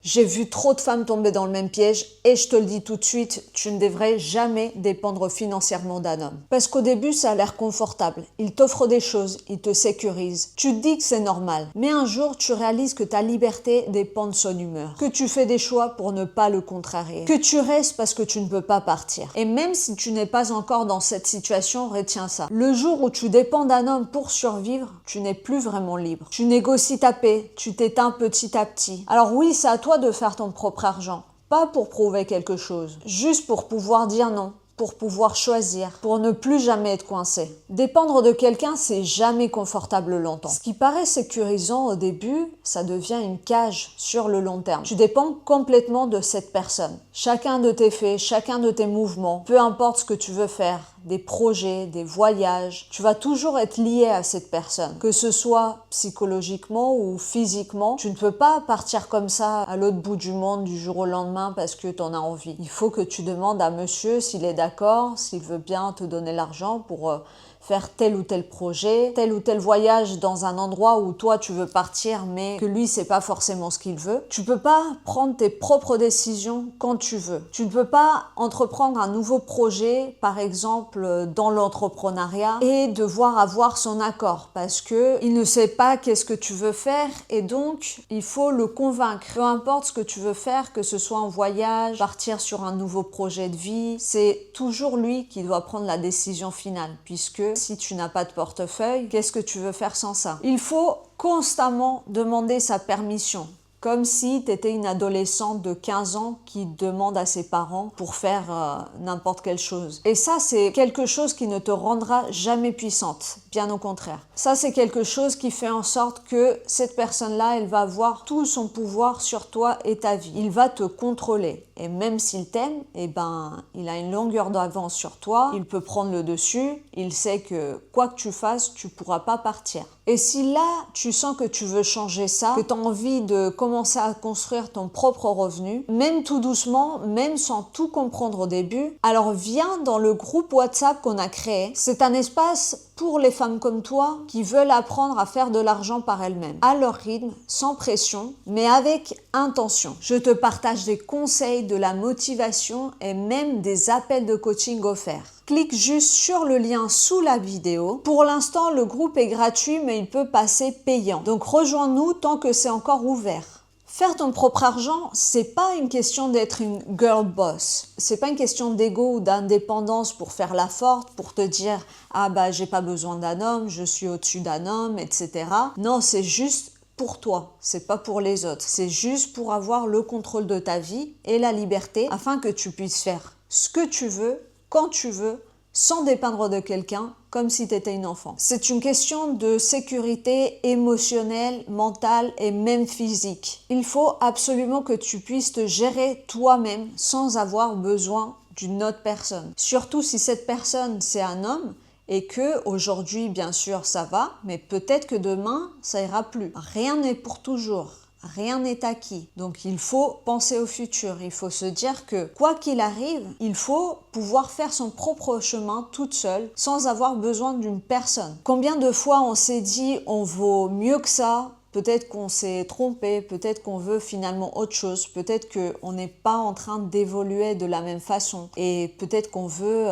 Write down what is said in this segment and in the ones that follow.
J'ai vu trop de femmes tomber dans le même piège et je te le dis tout de suite, tu ne devrais jamais dépendre financièrement d'un homme. Parce qu'au début, ça a l'air confortable. Il t'offre des choses, il te sécurise. Tu te dis que c'est normal. Mais un jour, tu réalises que ta liberté dépend de son humeur. Que tu fais des choix pour ne pas le contrarier. Que tu restes parce que tu ne peux pas partir. Et même si tu n'es pas encore dans cette situation, retiens ça. Le jour où tu dépends d'un homme pour survivre, tu n'es plus vraiment libre. Tu négocies ta paix, tu t'éteins petit à petit. Alors oui, c'est à toi de faire ton propre argent, pas pour prouver quelque chose, juste pour pouvoir dire non, pour pouvoir choisir, pour ne plus jamais être coincé. Dépendre de quelqu'un, c'est jamais confortable longtemps. Ce qui paraît sécurisant au début, ça devient une cage sur le long terme. Tu dépends complètement de cette personne. Chacun de tes faits, chacun de tes mouvements, peu importe ce que tu veux faire, des projets, des voyages, tu vas toujours être lié à cette personne. Que ce soit psychologiquement ou physiquement, tu ne peux pas partir comme ça à l'autre bout du monde du jour au lendemain parce que tu en as envie. Il faut que tu demandes à monsieur s'il est d'accord, s'il veut bien te donner l'argent pour faire tel ou tel projet, tel ou tel voyage dans un endroit où toi tu veux partir mais que lui c'est pas forcément ce qu'il veut. Tu peux pas prendre tes propres décisions quand tu veux. Tu ne peux pas entreprendre un nouveau projet par exemple dans l'entrepreneuriat et devoir avoir son accord parce que il ne sait pas qu'est-ce que tu veux faire et donc il faut le convaincre. Peu importe ce que tu veux faire, que ce soit en voyage, partir sur un nouveau projet de vie, c'est toujours lui qui doit prendre la décision finale puisque si tu n'as pas de portefeuille, qu'est-ce que tu veux faire sans ça? Il faut constamment demander sa permission. Comme si tu étais une adolescente de 15 ans qui demande à ses parents pour faire n'importe quelle chose. Et ça, c'est quelque chose qui ne te rendra jamais puissante, bien au contraire. Ça, c'est quelque chose qui fait en sorte que cette personne-là, elle va avoir tout son pouvoir sur toi et ta vie. Il va te contrôler. Et même s'il t'aime, eh ben, il a une longueur d'avance sur toi, il peut prendre le dessus, il sait que quoi que tu fasses, tu ne pourras pas partir. Et si là, tu sens que tu veux changer ça, que tu as envie de commencer à construire ton propre revenu, même tout doucement, même sans tout comprendre au début, alors viens dans le groupe WhatsApp qu'on a créé. C'est un espace pour les femmes comme toi qui veulent apprendre à faire de l'argent par elles-mêmes, à leur rythme, sans pression, mais avec intention. Je te partage des conseils, de la motivation et même des appels de coaching offerts. Clique juste sur le lien sous la vidéo. Pour l'instant, le groupe est gratuit, mais il peut passer payant. Donc rejoins-nous tant que c'est encore ouvert. Faire ton propre argent, c'est pas une question d'être une girl boss. C'est pas une question d'ego ou d'indépendance pour faire la forte, pour te dire « Ah bah j'ai pas besoin d'un homme, je suis au-dessus d'un homme, etc. » Non, c'est juste pour toi, c'est pas pour les autres. C'est juste pour avoir le contrôle de ta vie et la liberté afin que tu puisses faire ce que tu veux, quand tu veux, sans dépendre de quelqu'un, comme si tu étais une enfant. C'est une question de sécurité émotionnelle, mentale et même physique. Il faut absolument que tu puisses te gérer toi-même sans avoir besoin d'une autre personne. Surtout si cette personne, c'est un homme, et que aujourd'hui, bien sûr, ça va, mais peut-être que demain, ça ira plus. Rien n'est pour toujours. Rien n'est acquis. Donc il faut penser au futur. Il faut se dire que quoi qu'il arrive, il faut pouvoir faire son propre chemin toute seule sans avoir besoin d'une personne. Combien de fois on s'est dit on vaut mieux que ça? Peut-être qu'on s'est trompé, peut-être qu'on veut finalement autre chose, peut-être qu'on n'est pas en train d'évoluer de la même façon et peut-être qu'on veut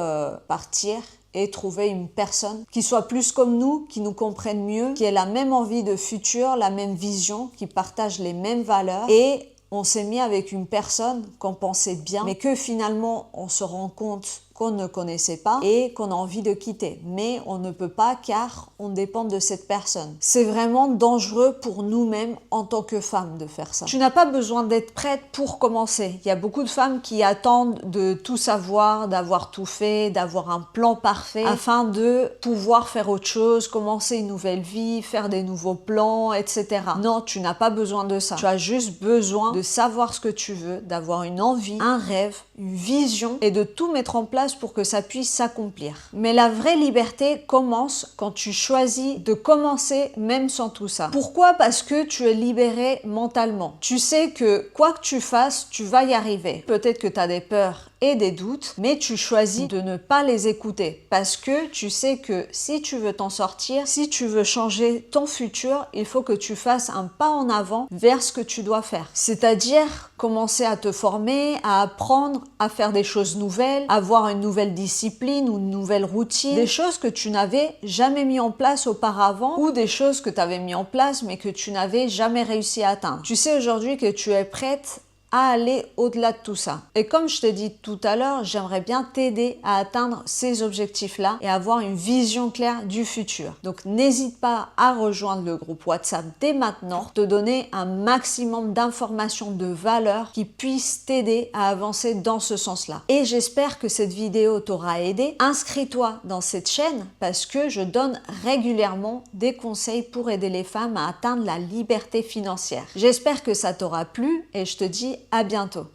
partir et trouver une personne qui soit plus comme nous, qui nous comprenne mieux, qui ait la même envie de futur, la même vision, qui partage les mêmes valeurs. Et on s'est mis avec une personne qu'on pensait bien, mais que finalement on se rend compte qu'on ne connaissait pas et qu'on a envie de quitter. Mais on ne peut pas car on dépend de cette personne. C'est vraiment dangereux pour nous-mêmes en tant que femmes de faire ça. Tu n'as pas besoin d'être prête pour commencer. Il y a beaucoup de femmes qui attendent de tout savoir, d'avoir tout fait, d'avoir un plan parfait afin de pouvoir faire autre chose, commencer une nouvelle vie, faire des nouveaux plans, etc. Non, tu n'as pas besoin de ça. Tu as juste besoin de savoir ce que tu veux, d'avoir une envie, un rêve, une vision et de tout mettre en place pour que ça puisse s'accomplir. Mais la vraie liberté commence quand tu choisis de commencer même sans tout ça. Pourquoi? Parce que tu es libéré mentalement. Tu sais que quoi que tu fasses, tu vas y arriver. Peut-être que tu as des peurs et des doutes, mais tu choisis de ne pas les écouter parce que tu sais que si tu veux t'en sortir, si tu veux changer ton futur, il faut que tu fasses un pas en avant vers ce que tu dois faire. C'est-à-dire commencer à te former, à apprendre, à faire des choses nouvelles, avoir une nouvelle discipline ou une nouvelle routine, des choses que tu n'avais jamais mis en place auparavant ou des choses que tu avais mis en place mais que tu n'avais jamais réussi à atteindre. Tu sais aujourd'hui que tu es prête à aller au-delà de tout ça. Et comme je te dis tout à l'heure, j'aimerais bien t'aider à atteindre ces objectifs-là et avoir une vision claire du futur. Donc n'hésite pas à rejoindre le groupe WhatsApp dès maintenant pour te donner un maximum d'informations de valeur qui puissent t'aider à avancer dans ce sens-là. Et j'espère que cette vidéo t'aura aidé. Inscris-toi dans cette chaîne parce que je donne régulièrement des conseils pour aider les femmes à atteindre la liberté financière. J'espère que ça t'aura plu et je te dis à bientôt.